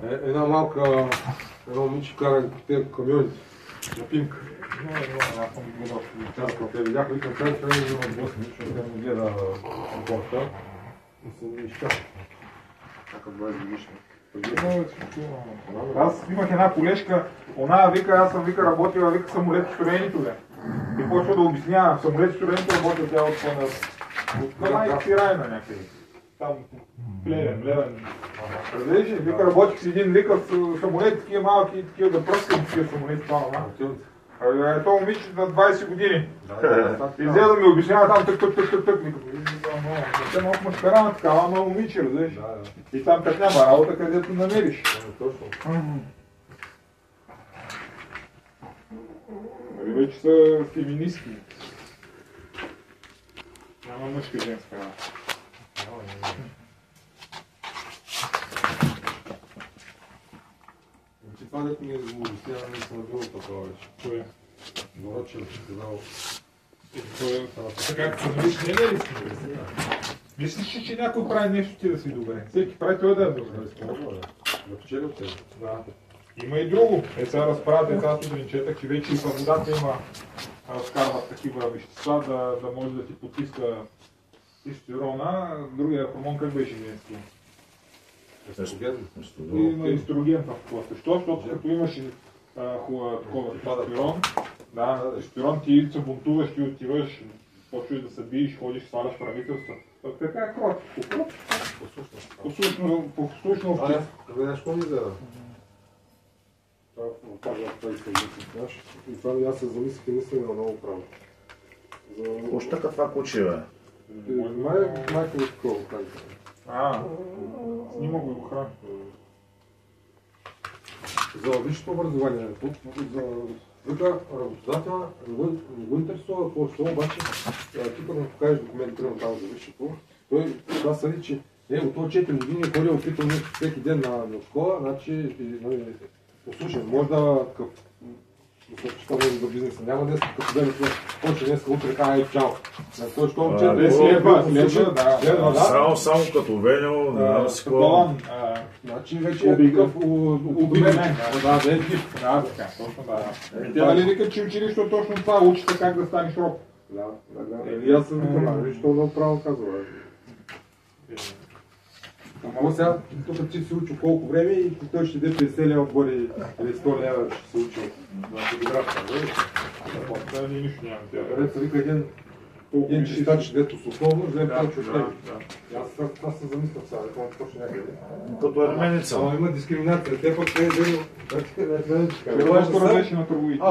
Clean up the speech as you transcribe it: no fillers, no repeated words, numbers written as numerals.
Една малка, едно момиче кара тези камионите на Пимка. Аз съм гледал. Те видяха, викам, трябва да взимат блъсни, защото те не гледа борта. И се не изчака. Така 20 годишна. Аз имах една колежка, она вика, аз съм вика работила, вика самолетостроението, бе. И почва да обяснява, в самолетостроението работя тя от Камай Сирайна някъде. Там Плевен. Разбираш ли? Вика, работих с един ликав самолет, такива малки, такива да пръскам такива самолети, това нова. Това момиче на 20 години. И взе да ми обяснява там тък. Те малко мъжкара на такава, но момиче, разбираш? И там как няма работа, където намериш. Нали вече са феминистки. Няма мъжка женска работа. Това дето ми е обяснява, не съм на било такова вече. Кое е? Горочен, че казал. Така, виж, не ли си? Мислиш ли, че някой прави нещо ти да си добре? Всеки прави той да е добре. Да печели от тебе. Да. Има и друго. Сега разправят деца сутрин четах, че вече и във водата има разкарват такива вещества, да може да ти потиска тестостерона. Другия хормон как беше женски? Има естроген в това. Защото като имаш такова тестостерон, тестостерон ти се бунтуваш, ти отиваш, почваш да се биеш, ходиш, сваляш правителства. Така е кротко. Послушно овче. Къде нещо ми взеда? И това ми аз се замислих и наистина на много право. Още каква куче, бе? Майка ми такова прави. Снима го и го храни. За висшето образование, вика работодателя, не го интересува какво ще, обаче ти като му покажеш документ, там за висшето, той това съди, че от това 4 години е ходил опитал всеки ден на школа, значи послушай, може да що може да бизнеса. Няма днес, като ден почва днеска утре кара чао. Той що момчета следва. Само като Венел, не си какво. Значи вече е такъв убимен. Да, така, точно да. Те нали викат, че училището точно това учите как да станеш роб. Да. И аз съм викам, що да право казва. Ама сега, тук ти си учил колко време и той ще даде 50 лева отгоре или 100 лева ще се учил на фотография. Да, ние нищо нямам. Където вика един чистач, дето с основно, вземе повече от него. Аз това се замислям сега, да помня точно някъде. Като арменица. Ама има дискриминация. Те пък те е взели... Това е нещо различно на търговите.